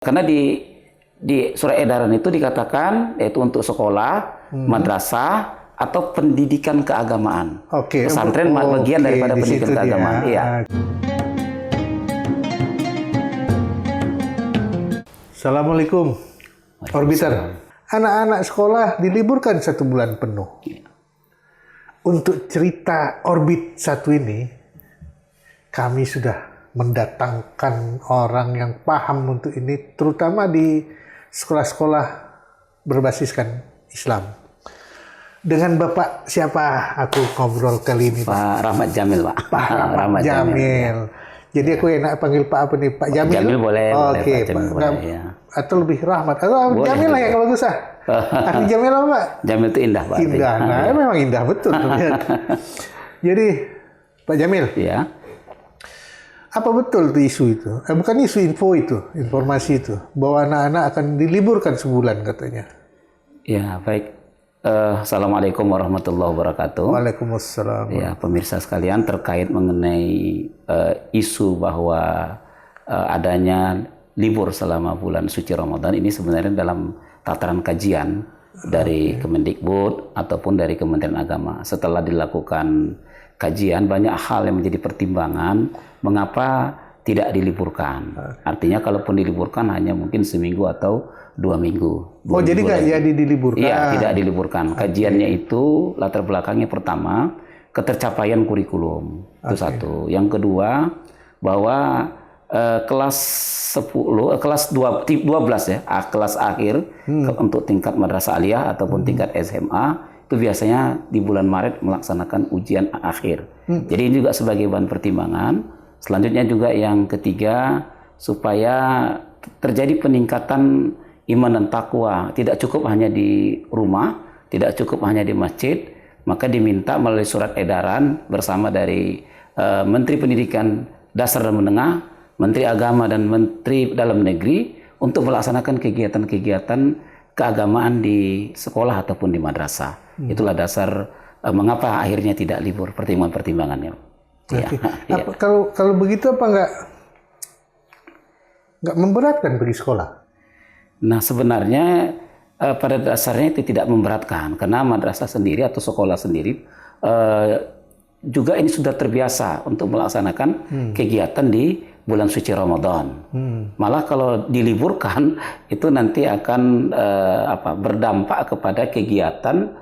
Karena di surat edaran itu dikatakan yaitu untuk sekolah, madrasah atau pendidikan keagamaan. Oke. Pesantren bagian daripada pendidikan keagamaan. Iya. Assalamualaikum, Orbiter. Anak-anak sekolah diliburkan 1 bulan penuh. Iya. Untuk cerita Orbit satu ini, kami sudah mendatangkan orang yang paham untuk ini, terutama di sekolah-sekolah berbasiskan Islam. Dengan Bapak siapa aku ngobrol kali ini, Pak? Pak Rahmat Jamil, Pak. Pak Rahmat Jamil. Jadi aku enak panggil Pak apa nih? Pak Jamil? Jamil boleh. Oke, Pak Jamil Pak. boleh, ya. Atau lebih Rahmat. Atau Boleh, Jamil lah yang bagus ah. Arti Jamil apa, Pak? Jamil itu indah, Pak. Indah. Nah, memang indah betul. Jadi, Pak Jamil. Ya. Apa betul tuh isu itu? Bukan isu, info itu, informasi itu, bahwa anak-anak akan diliburkan sebulan katanya. Ya, baik. Assalamualaikum warahmatullahi wabarakatuh. Waalaikumsalam. Ya, pemirsa sekalian, terkait mengenai isu bahwa adanya libur selama bulan suci Ramadan ini sebenarnya dalam tataran kajian dari Kemendikbud ataupun dari Kementerian Agama. Setelah dilakukan kajian, banyak hal yang menjadi pertimbangan mengapa tidak diliburkan. Artinya kalaupun diliburkan hanya mungkin seminggu atau 2 minggu. Oh, jadi nggak jadi diliburkan? Iya, tidak diliburkan. Kajiannya itu latar belakangnya pertama, ketercapaian kurikulum. Itu satu. Yang kedua, bahwa kelas 10, kelas 12 ya, kelas akhir untuk tingkat madrasah aliyah ataupun tingkat SMA, itu biasanya di bulan Maret melaksanakan ujian akhir. Jadi ini juga sebagai bahan pertimbangan. Selanjutnya juga yang ketiga, supaya terjadi peningkatan iman dan takwa. Tidak cukup hanya di rumah, tidak cukup hanya di masjid, maka diminta melalui surat edaran bersama dari Menteri Pendidikan Dasar dan Menengah, Menteri Agama dan Menteri Dalam Negeri untuk melaksanakan kegiatan-kegiatan keagamaan di sekolah ataupun di madrasah. Itulah dasar mengapa akhirnya tidak libur, pertimbangan-pertimbangannya. Okay. Ya. Kalau begitu apa nggak memberatkan bagi sekolah? Nah, sebenarnya pada dasarnya itu tidak memberatkan, karena madrasah sendiri atau sekolah sendiri juga ini sudah terbiasa untuk melaksanakan kegiatan di bulan suci Ramadan. Malah kalau diliburkan itu nanti akan berdampak kepada kegiatan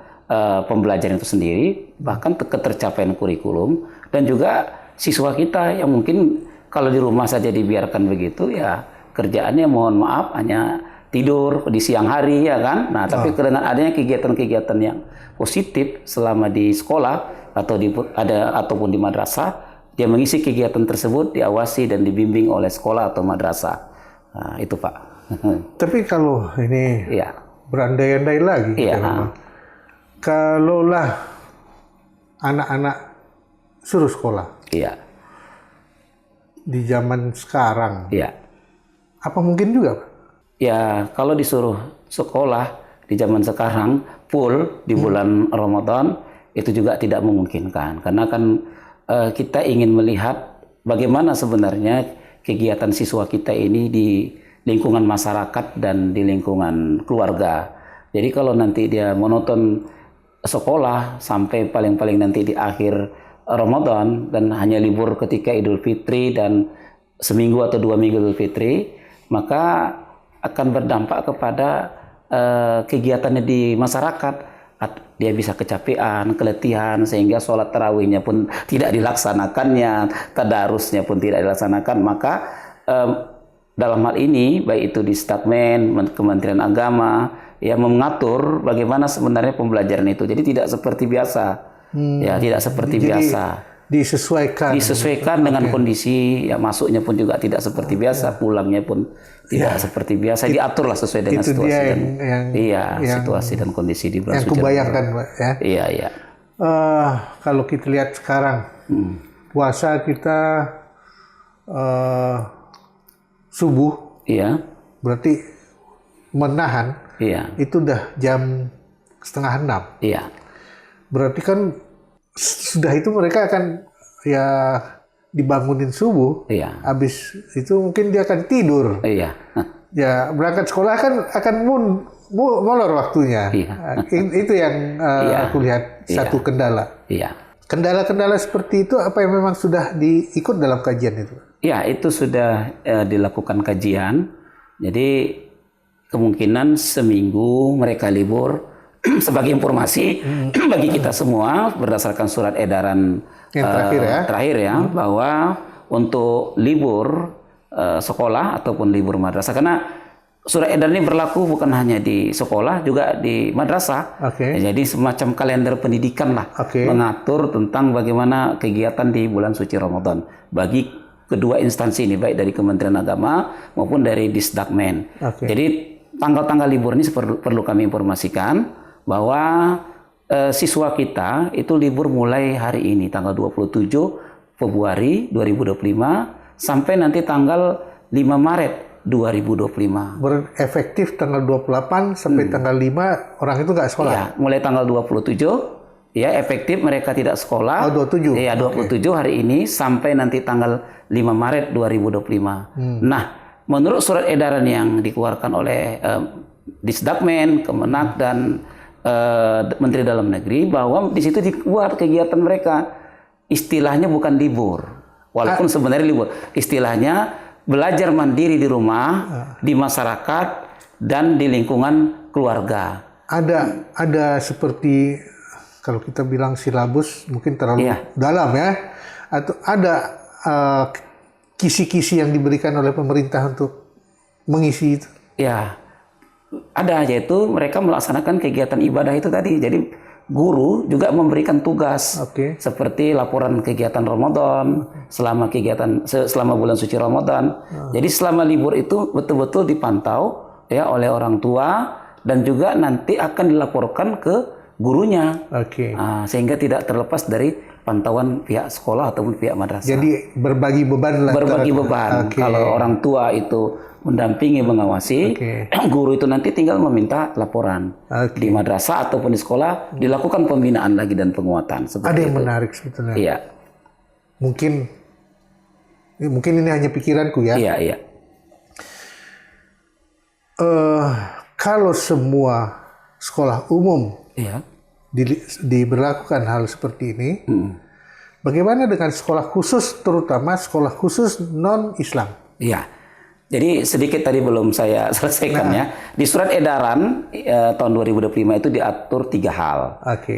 pembelajaran itu sendiri, bahkan ketercapaian kurikulum, dan juga siswa kita yang mungkin kalau di rumah saja dibiarkan begitu, ya kerjaannya mohon maaf hanya tidur di siang hari, ya kan. Nah, tapi dengan adanya kegiatan-kegiatan yang positif selama di sekolah atau ataupun di madrasah, dia mengisi kegiatan tersebut diawasi dan dibimbing oleh sekolah atau madrasah. Nah, itu Pak. Tapi kalau ini ya, berandai-andai lagi, ya. Kalaulah anak-anak suruh sekolah, iya, di zaman sekarang, iya, apa mungkin juga, Pak? Ya, kalau disuruh sekolah di zaman sekarang full di bulan Ramadan itu juga tidak memungkinkan, karena kan kita ingin melihat bagaimana sebenarnya kegiatan siswa kita ini di lingkungan masyarakat dan di lingkungan keluarga. Jadi kalau nanti dia monoton sekolah sampai paling-paling nanti di akhir Ramadan dan hanya libur ketika Idul Fitri dan seminggu atau 2 minggu Idul Fitri, maka akan berdampak kepada kegiatannya di masyarakat. Dia bisa kecapean, keletihan, sehingga sholat tarawihnya pun tidak dilaksanakannya, tadarusnya pun tidak dilaksanakan. Maka dalam hal ini, baik itu di statement Kementerian Agama, ya mengatur bagaimana sebenarnya pembelajaran itu. Jadi tidak seperti biasa, ya tidak seperti biasa. Disesuaikan dengan kondisi, ya masuknya pun juga tidak seperti biasa, pulangnya pun tidak seperti biasa, diaturlah sesuai dengan situasi situasi dan kondisi di bulan suci. Yang kubayangkan, Pak, ya. Iya, iya. Kalau kita lihat sekarang, puasa kita subuh, iya, berarti menahan, iya, itu udah jam 5:30. iya. Berarti kan sudah itu mereka akan ya dibangunin subuh, Iya. habis itu mungkin dia akan tidur. Iya. Ya, berangkat sekolah kan akan molor waktunya. Iya. Itu yang Iya. aku lihat satu kendala. Iya. Kendala-kendala seperti itu apa yang memang sudah diikut dalam kajian itu? Ya, itu sudah dilakukan kajian. Jadi kemungkinan seminggu mereka libur sebagai informasi bagi kita semua berdasarkan surat edaran Yang terakhir ya. bahwa untuk libur sekolah ataupun libur madrasah, karena surat edaran ini berlaku bukan hanya di sekolah juga di madrasah. Oke. Jadi semacam kalender pendidikan lah, Oke. mengatur tentang bagaimana kegiatan di bulan suci Ramadan bagi kedua instansi ini, baik dari Kementerian Agama maupun dari Disdakmen. Oke. Jadi tanggal-tanggal libur ini perlu kami informasikan bahwa siswa kita itu libur mulai hari ini tanggal 27 Februari 2025 sampai nanti tanggal 5 Maret 2025. Berefektif tanggal 28 sampai tanggal 5 orang itu nggak sekolah. Ya, mulai tanggal 27 ya efektif mereka tidak sekolah. Oh, 27. Iya, 27 hari ini sampai nanti tanggal 5 Maret 2025. Nah, menurut surat edaran yang dikeluarkan oleh Disdakmen, Kemenak dan Menteri Dalam Negeri, bahwa di situ dibuat kegiatan mereka istilahnya bukan libur. Walaupun sebenarnya libur, istilahnya belajar mandiri di rumah, di masyarakat dan di lingkungan keluarga. Ada seperti kalau kita bilang silabus mungkin terlalu dalam ya, atau ada kisi-kisi yang diberikan oleh pemerintah untuk mengisi itu. Ya, ada, yaitu mereka melaksanakan kegiatan ibadah itu tadi. Jadi guru juga memberikan tugas seperti laporan kegiatan Ramadan selama bulan suci Ramadan. Jadi selama libur itu betul-betul dipantau ya oleh orang tua dan juga nanti akan dilaporkan ke gurunya. Sehingga tidak terlepas dari pantauan pihak sekolah ataupun pihak madrasah. Jadi berbagi beban lah. Berbagi beban. Kalau orang tua itu mendampingi, mengawasi, guru itu nanti tinggal meminta laporan. Di madrasah ataupun di sekolah dilakukan pembinaan lagi dan penguatan. Ada yang menarik sebetulnya. Iya. Mungkin ini hanya pikiranku ya. Iya. Kalau semua sekolah umum diberlakukan hal seperti ini, bagaimana dengan sekolah khusus, terutama sekolah khusus non-Islam? Iya. Jadi sedikit tadi belum saya selesaikan ya. Di surat edaran tahun 2025 itu diatur 3 hal.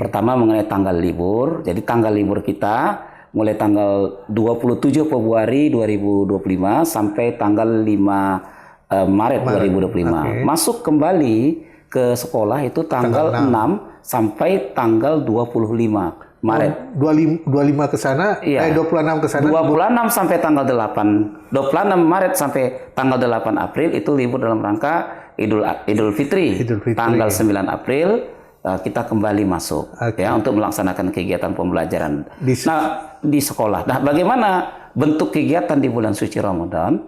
Pertama mengenai tanggal libur. Jadi tanggal libur kita mulai tanggal 27 Februari 2025 sampai tanggal 5 Maret 2025. Masuk kembali ke sekolah itu tanggal 6 sampai tanggal 25 Maret. 25 ke sana, 26 ke sana. 26 sampai tanggal 8. 26 Maret sampai tanggal 8 April itu libur dalam rangka Idul Fitri. Tanggal 9 April kita kembali masuk ya untuk melaksanakan kegiatan pembelajaran di sekolah. Nah, bagaimana bentuk kegiatan di bulan suci Ramadan?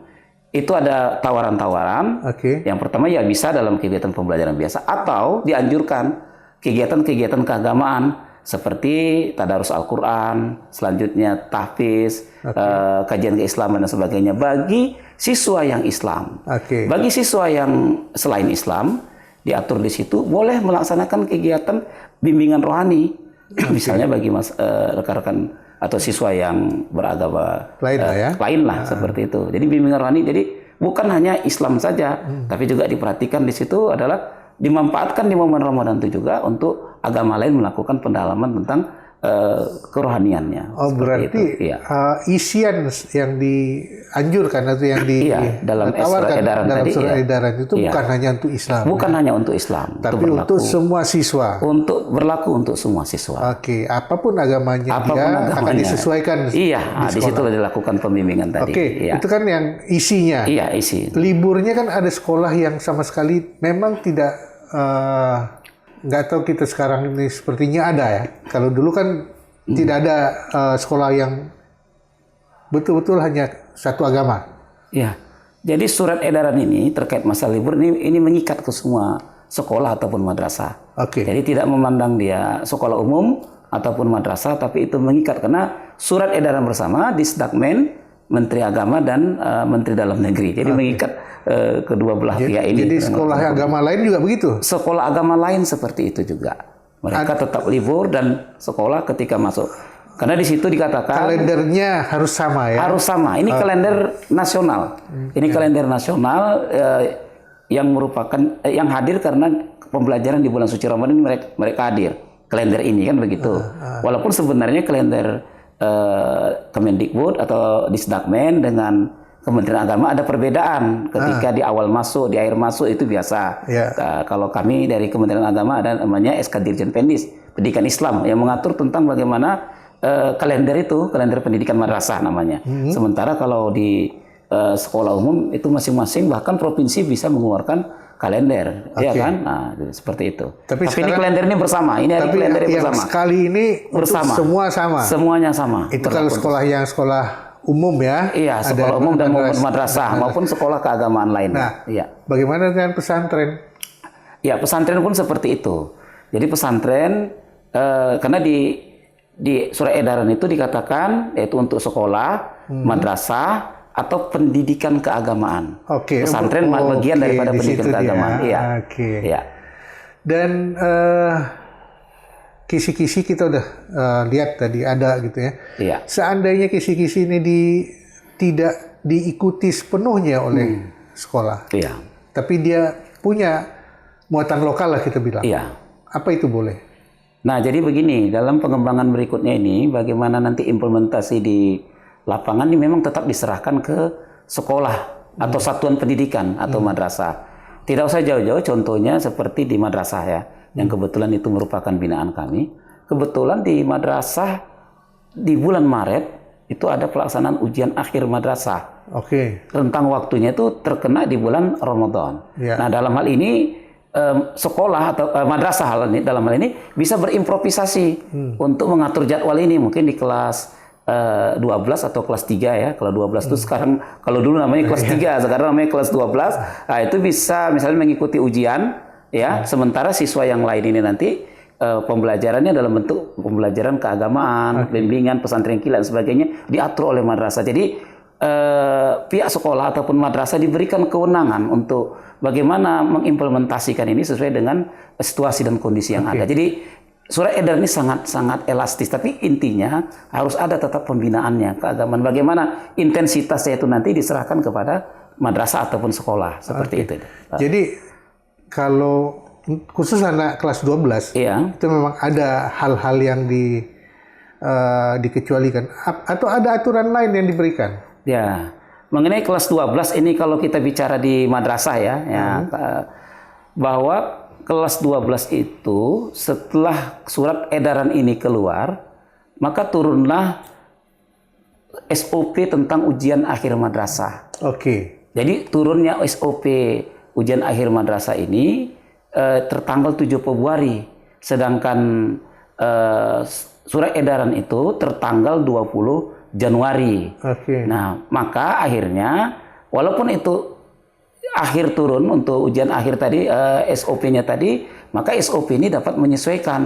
Itu ada tawaran-tawaran. Yang pertama ya bisa dalam kegiatan pembelajaran biasa atau dianjurkan kegiatan-kegiatan keagamaan seperti tadarus Al-Quran, selanjutnya tahfiz, kajian keislaman dan sebagainya bagi siswa yang Islam. Bagi siswa yang selain Islam, diatur di situ boleh melaksanakan kegiatan bimbingan rohani, misalnya bagi rekan-rekan atau siswa yang beragama lain lah seperti itu. Jadi bimbingan rohani, jadi bukan hanya Islam saja, tapi juga diperhatikan di situ adalah dimanfaatkan di momen Ramadan itu juga untuk agama lain melakukan pendalaman tentang kerohaniannya. Oh, berarti isian yang dianjurkan atau yang ditawarkan dalam surat edaran itu bukan hanya untuk Islam. Bukan hanya untuk Islam, tapi untuk semua siswa. Berlaku untuk semua siswa. Apapun agamanya akan disesuaikan. Iya, di situ dilakukan pembimbingan tadi. Itu kan yang isinya. Iya, isi. Liburnya kan ada sekolah yang sama sekali memang tidak nggak tahu kita sekarang ini sepertinya ada ya. Kalau dulu kan tidak ada sekolah yang betul-betul hanya satu agama. Ya, jadi surat edaran ini terkait masalah libur ini mengikat ke semua sekolah ataupun madrasah. Jadi tidak memandang dia sekolah umum ataupun madrasah, tapi itu mengikat karena surat edaran bersama Disdakmen Menteri Agama dan Menteri Dalam Negeri. Jadi mengikat kedua belah pihak ini. Jadi sekolah agama lain juga begitu? Sekolah agama lain seperti itu juga. Mereka tetap libur dan sekolah ketika masuk. Karena di situ dikatakan kalendernya harus sama ya? Harus sama. Ini kalender nasional. Ini kalender nasional yang merupakan yang hadir karena pembelajaran di bulan suci Ramadan ini mereka hadir. Kalender ini kan begitu. Walaupun sebenarnya kalender Kemendikbud atau Disdagmen dengan Kementerian Agama ada perbedaan. Ketika di awal masuk, di akhir masuk itu biasa. Kalau kami dari Kementerian Agama ada namanya SK Dirjen Pendis, Pendidikan Islam yang mengatur tentang bagaimana kalender itu, kalender pendidikan madrasah namanya. Sementara kalau di sekolah umum itu masing-masing bahkan provinsi bisa mengeluarkan kalender, ya kan? Nah, seperti itu. Tapi ini kalender ini bersama. Ini hari kalender yang bersama. Sekali ini bersama. Semua sama. Semuanya sama. Itu kalau sekolah umum ya? Iya, sekolah umum dan madrasah maupun sekolah keagamaan lain. Nah, iya. Bagaimana dengan pesantren? Ya, pesantren pun seperti itu. Jadi pesantren karena di surat edaran itu dikatakan yaitu untuk sekolah, madrasah atau pendidikan keagamaan. Pesantren bagian daripada pendidikan keagamaan. Iya. Iya. Dan kisi-kisi kita udah lihat tadi ada gitu ya. Iya. Seandainya kisi-kisi ini tidak diikuti sepenuhnya oleh sekolah. Iya. Tapi dia punya muatan lokal lah kita bilang. Iya. Apa itu boleh? Nah, jadi begini, dalam pengembangan berikutnya ini bagaimana nanti implementasi di lapangan ini memang tetap diserahkan ke sekolah atau satuan pendidikan atau madrasah. Tidak usah jauh-jauh, contohnya seperti di madrasah ya, yang kebetulan itu merupakan binaan kami. Kebetulan di madrasah di bulan Maret itu ada pelaksanaan ujian akhir madrasah. Rentang waktunya itu terkena di bulan Ramadan. Nah, dalam hal ini sekolah atau madrasah dalam hal ini bisa berimprovisasi untuk mengatur jadwal ini. Mungkin di kelas 12 atau kelas 3 ya. Kalau 12 itu sekarang, kalau dulu namanya kelas 3, sekarang namanya kelas 12. Nah, itu bisa misalnya mengikuti ujian ya, sementara siswa yang lain ini nanti pembelajarannya dalam bentuk pembelajaran keagamaan, bimbingan, pesantren kilat dan sebagainya diatur oleh madrasah. Jadi pihak sekolah ataupun madrasah diberikan kewenangan untuk bagaimana mengimplementasikan ini sesuai dengan situasi dan kondisi yang ada. Jadi surat edaran ini sangat elastis, tapi intinya harus ada tetap pembinaannya keagamaan. Bagaimana intensitasnya itu nanti diserahkan kepada madrasah ataupun sekolah seperti itu. Jadi kalau khusus anak kelas 12 itu memang ada hal-hal yang dikecualikan atau ada aturan lain yang diberikan? Ya, mengenai kelas 12 ini kalau kita bicara di madrasah ya, bahwa kelas 12 itu setelah surat edaran ini keluar, maka turunlah SOP tentang ujian akhir madrasah. Jadi turunnya SOP ujian akhir madrasah ini tertanggal 7 Februari, sedangkan surat edaran itu tertanggal 20 Januari. Nah, maka akhirnya walaupun itu akhir turun untuk ujian akhir tadi, SOP-nya tadi, maka SOP ini dapat menyesuaikan.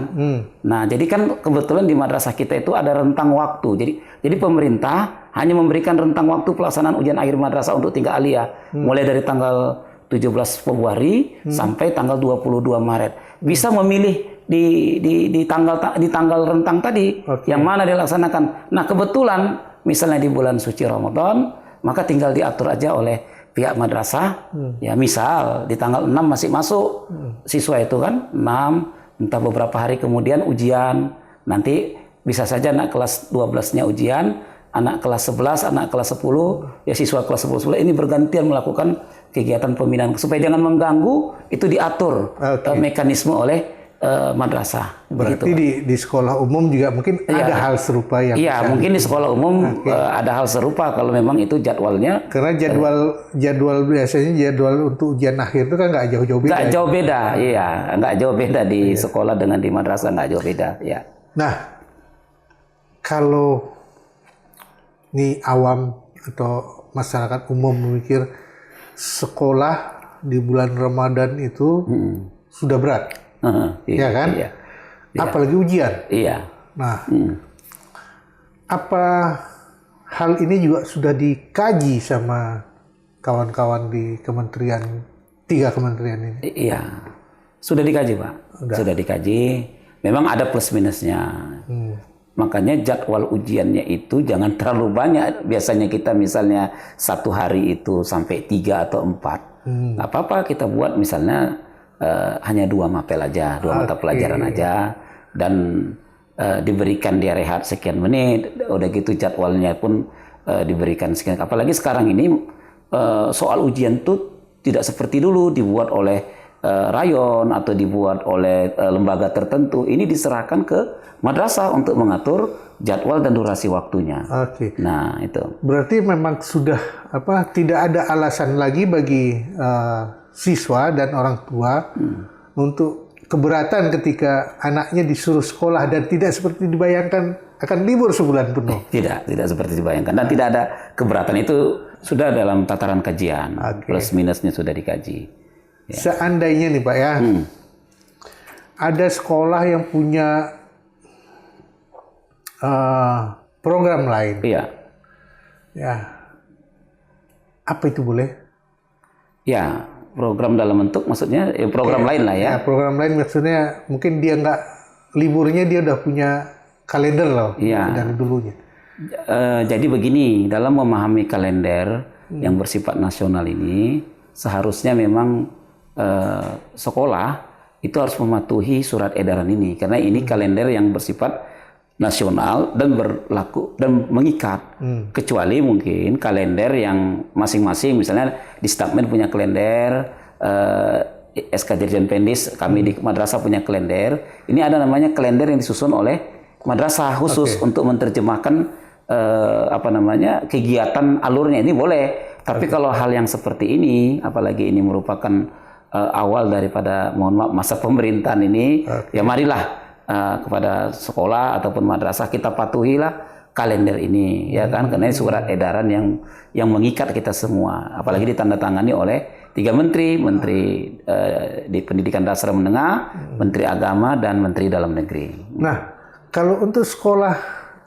Nah, jadi kan kebetulan di madrasah kita itu ada rentang waktu. Jadi pemerintah hanya memberikan rentang waktu pelaksanaan ujian akhir madrasah untuk tingkat aliyah, mulai dari tanggal 17 Februari sampai tanggal 22 Maret. Bisa memilih di tanggal rentang tadi yang mana dilaksanakan. Nah, kebetulan misalnya di bulan suci Ramadan, maka tinggal diatur aja oleh pihak madrasah. Ya, misal di tanggal 6 masih masuk siswa itu kan 6, entah beberapa hari kemudian ujian. Nanti bisa saja anak kelas 12-nya ujian, anak kelas 11, anak kelas 10, ya siswa kelas 10 ini bergantian melakukan kegiatan pembinaan supaya jangan mengganggu. Itu diatur mekanisme oleh madrasah. Berarti di sekolah umum juga mungkin ada hal serupa yang mungkin di sekolah umum ada hal serupa kalau memang itu jadwalnya. Karena jadwal biasanya jadwal untuk ujian akhir itu kan nggak jauh-jauh beda. Nggak jauh beda, nggak jauh beda di sekolah dengan di madrasah, nggak jauh beda. Nah, kalau ini awam atau masyarakat umum memikir sekolah di bulan Ramadan itu sudah berat. Ya kan? Apalagi ujian. Iya. Nah, apa hal ini juga sudah dikaji sama kawan-kawan di kementerian, 3 kementerian ini. Iya, sudah dikaji Pak. Sudah dikaji. Memang ada plus minusnya. Makanya jadwal ujiannya itu jangan terlalu banyak. Biasanya kita misalnya 1 hari itu sampai 3 atau 4. Nggak apa-apa kita buat misalnya hanya 2 mapel aja, 2 mata pelajaran aja. Dan diberikan dia rehat sekian menit. Udah gitu jadwalnya pun diberikan sekian. Apalagi sekarang ini soal ujian tuh tidak seperti dulu dibuat oleh rayon atau dibuat oleh lembaga tertentu. Ini diserahkan ke madrasah untuk mengatur jadwal dan durasi waktunya. Oke. Nah, itu. Berarti memang sudah tidak ada alasan lagi bagi siswa dan orang tua untuk keberatan ketika anaknya disuruh sekolah dan tidak seperti dibayangkan akan libur sebulan penuh. Tidak seperti dibayangkan dan tidak ada keberatan. Itu sudah dalam tataran kajian. Plus minusnya sudah dikaji. Ya. Seandainya nih Pak ya, ada sekolah yang punya program lain. Iya. Ya. Apa itu boleh? Ya, program dalam bentuk maksudnya program lain lah ya. Ya, program lain maksudnya mungkin dia nggak liburnya dia udah punya kalender loh dari dulunya. Jadi begini, dalam memahami kalender yang bersifat nasional ini, seharusnya memang sekolah itu harus mematuhi surat edaran ini karena ini kalender yang bersifat nasional dan berlaku dan mengikat. Kecuali mungkin kalender yang masing-masing, misalnya di Stakmen punya kalender, SK Dirjen Pendis, kami di madrasah punya kalender. Ini ada namanya kalender yang disusun oleh madrasah khusus untuk menerjemahkan kegiatan alurnya. Ini boleh. Tapi kalau hal yang seperti ini, apalagi ini merupakan awal daripada, mohon maaf, masa pemerintahan ini, ya marilah kepada sekolah ataupun madrasah kita patuhilah kalender ini, ya kan? Karena ini surat edaran yang mengikat kita semua, apalagi ditandatangani oleh 3 menteri di pendidikan dasar menengah, menteri agama dan menteri dalam negeri. Nah, kalau untuk sekolah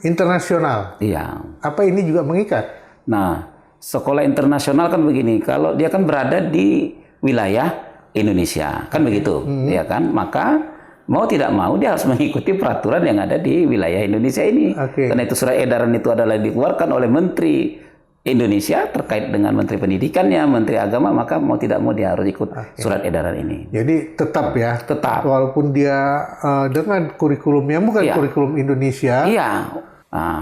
internasional, iya. Apa ini juga mengikat? Nah, sekolah internasional kan begini, kalau dia kan berada di wilayah Indonesia, kan begitu, ya kan? Maka mau tidak mau dia harus mengikuti peraturan yang ada di wilayah Indonesia ini. Karena itu surat edaran itu adalah dikeluarkan oleh Menteri Indonesia terkait dengan Menteri Pendidikannya, Menteri Agama, maka mau tidak mau dia harus ikut surat edaran ini. Jadi tetap ya? Tetap. Walaupun dia dengan kurikulumnya bukan kurikulum Indonesia. Iya.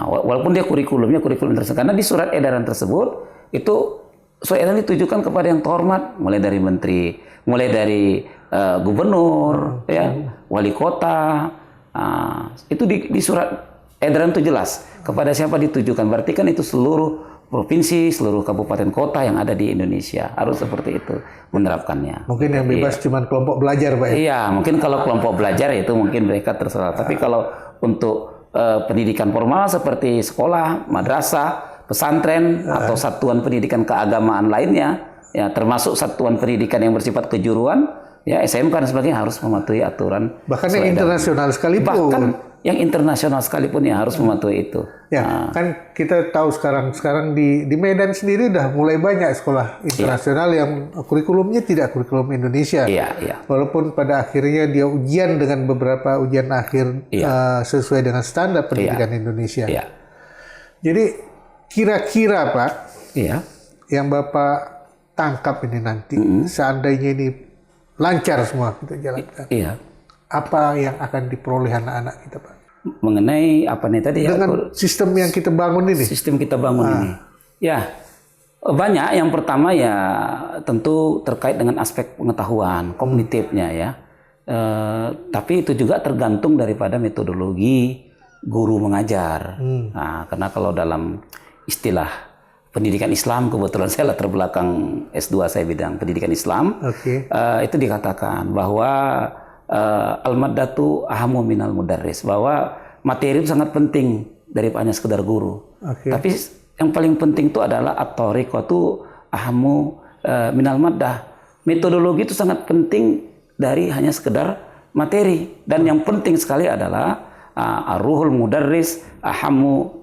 Walaupun dia kurikulum internasional. Karena di surat edaran tersebut, itu surat edaran ditujukan kepada yang terhormat, mulai dari menteri, mulai dari gubernur, ya, wali kota, itu di surat edaran itu jelas kepada siapa ditujukan. Berarti kan itu seluruh provinsi, seluruh kabupaten kota yang ada di Indonesia harus seperti itu menerapkannya. Mungkin yang bebas cuma kelompok belajar, Pak. Iya, mungkin kalau kelompok belajar itu mungkin mereka terserah. Tapi kalau untuk pendidikan formal seperti sekolah, madrasah, pesantren atau satuan pendidikan keagamaan lainnya, ya termasuk satuan pendidikan yang bersifat kejuruan, ya SMK dan sebagainya harus mematuhi aturan. Bahkan yang internasional sekalipun. Bahkan yang internasional sekalipun ya harus mematuhi itu. Ya, kan kita tahu sekarang di Medan sendiri udah mulai banyak sekolah internasional yang kurikulumnya tidak kurikulum Indonesia. Iya. Walaupun pada akhirnya dia ujian dengan beberapa ujian akhir sesuai dengan standar pendidikan Indonesia. Iya. Jadi kira-kira Pak, yang Bapak tangkap ini nanti, seandainya ini lancar semua kita jalankan. Iya. Apa yang akan diperoleh anak-anak kita, Pak? Mengenai apa nih tadi? Dengan sistem yang kita bangun ini. Sistem kita bangun ini. Ya, banyak. Yang pertama ya tentu terkait dengan aspek pengetahuan, kognitifnya ya. Tapi itu juga tergantung daripada metodologi guru mengajar. Nah, karena kalau dalam istilah pendidikan Islam, kebetulan saya latar belakang S2 saya bidang pendidikan Islam, itu dikatakan bahwa al-maddatu ahamu minal mudarris, bahwa materi itu sangat penting daripada sekedar guru. Tapi yang paling penting itu adalah at-tariqatu ahamu minal maddah. Metodologi itu sangat penting dari hanya sekedar materi. Dan yang penting sekali adalah ar-ruhul mudarris ahamu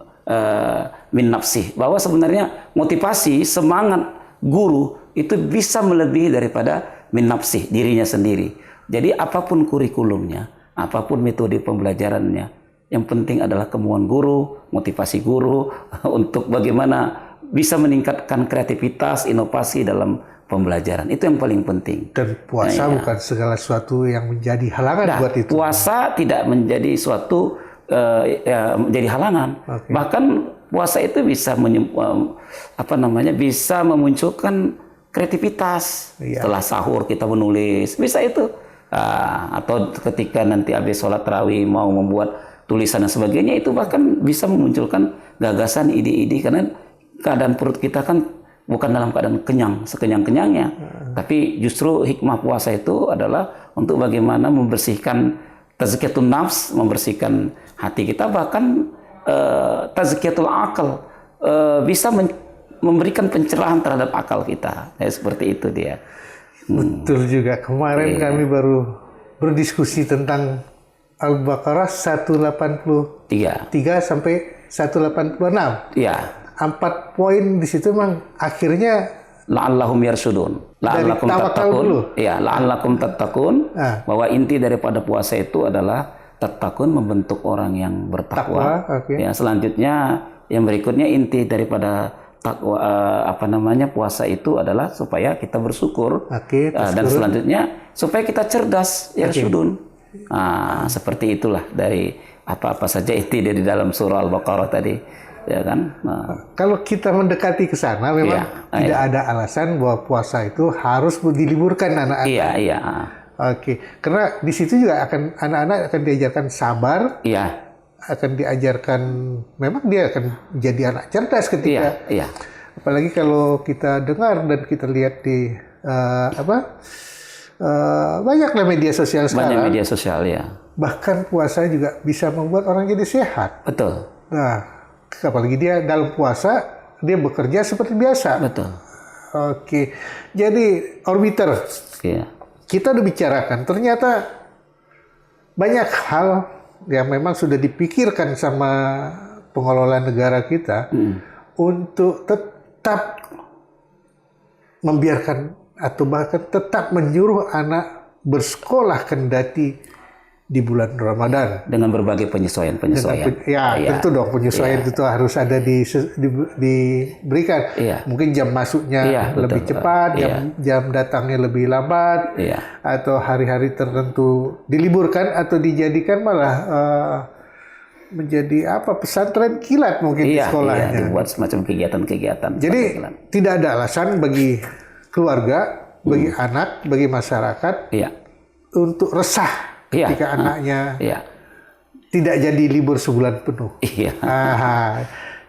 min nafsih, bahwa sebenarnya motivasi semangat guru itu bisa melebihi daripada min nafsih, dirinya sendiri. Jadi apapun kurikulumnya, apapun metode pembelajarannya, yang penting adalah kemauan guru, motivasi guru untuk bagaimana bisa meningkatkan kreativitas, inovasi dalam pembelajaran. Itu yang paling penting. Dan puasa bukan segala sesuatu yang menjadi halangan buat itu. Puasa tidak menjadi suatu menjadi halangan. Bahkan puasa itu bisa bisa memunculkan kreativitas. Setelah sahur kita menulis, bisa itu. Atau ketika nanti habis sholat tarawih mau membuat tulisan dan sebagainya, itu bahkan bisa memunculkan gagasan, ide-ide, karena keadaan perut kita kan bukan dalam keadaan kenyang sekenyang-kenyangnya, tapi justru hikmah puasa itu adalah untuk bagaimana membersihkan tazkiyatun nafs, membersihkan hati kita, bahkan tazkiyatul akal, bisa memberikan pencerahan terhadap akal kita. Seperti itu dia. Betul juga. Kemarin kami baru berdiskusi tentang Al-Baqarah 183 sampai 186. Iya. 4 poin di situ memang akhirnya la'allahum yarsudun. La'allakum tattaqun. Iya, la'allakum tattaqun. Bahwa inti daripada puasa itu adalah tattaqun, membentuk orang yang bertakwa. Ya, selanjutnya yang berikutnya inti daripada takwa, puasa itu adalah supaya kita bersyukur. Dan selanjutnya supaya kita cerdas, yarsudun. Seperti itulah dari apa-apa saja inti dari dalam surah Al-Baqarah tadi. Ya kan? Kalau kita mendekati ke sana, memang tidak ada alasan bahwa puasa itu harus diliburkan anak-anak. Iya. Karena di situ juga anak-anak akan diajarkan sabar. Iya. Akan diajarkan, memang dia akan jadi anak cerdas ketika. Iya. Apalagi kalau kita dengar dan kita lihat di banyaklah media sosial sekarang. Banyak media sosial ya. Bahkan puasa juga bisa membuat orang jadi sehat. Betul. Nah, apalagi dia dalam puasa, dia bekerja seperti biasa. Betul. Oke, jadi orbiter, kita udah bicarakan, ternyata banyak hal yang memang sudah dipikirkan sama pengelola negara kita untuk tetap membiarkan atau bahkan tetap menyuruh anak bersekolah kendati di bulan Ramadan dengan berbagai penyesuaian. Tentu dong, penyesuaian itu harus ada diberikan. Mungkin jam masuknya lebih cepat, jam datangnya lebih lambat, atau hari-hari tertentu diliburkan atau dijadikan malah menjadi pesantren kilat mungkin di sekolahnya. Dibuat semacam kegiatan-kegiatan. Jadi tidak ada alasan bagi keluarga, bagi anak, bagi masyarakat untuk resah ketika anaknya tidak jadi libur sebulan penuh.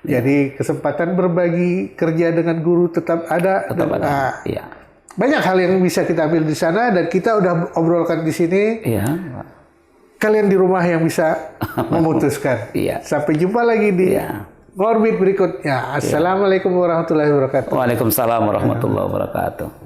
Jadi kesempatan berbagi kerja dengan guru tetap ada. Banyak hal yang bisa kita ambil di sana dan kita udah obrolkan di sini. Kalian di rumah yang bisa memutuskan. Sampai jumpa lagi di Ngorbit berikutnya. Assalamualaikum warahmatullahi wabarakatuh. Waalaikumsalam warahmatullahi wabarakatuh.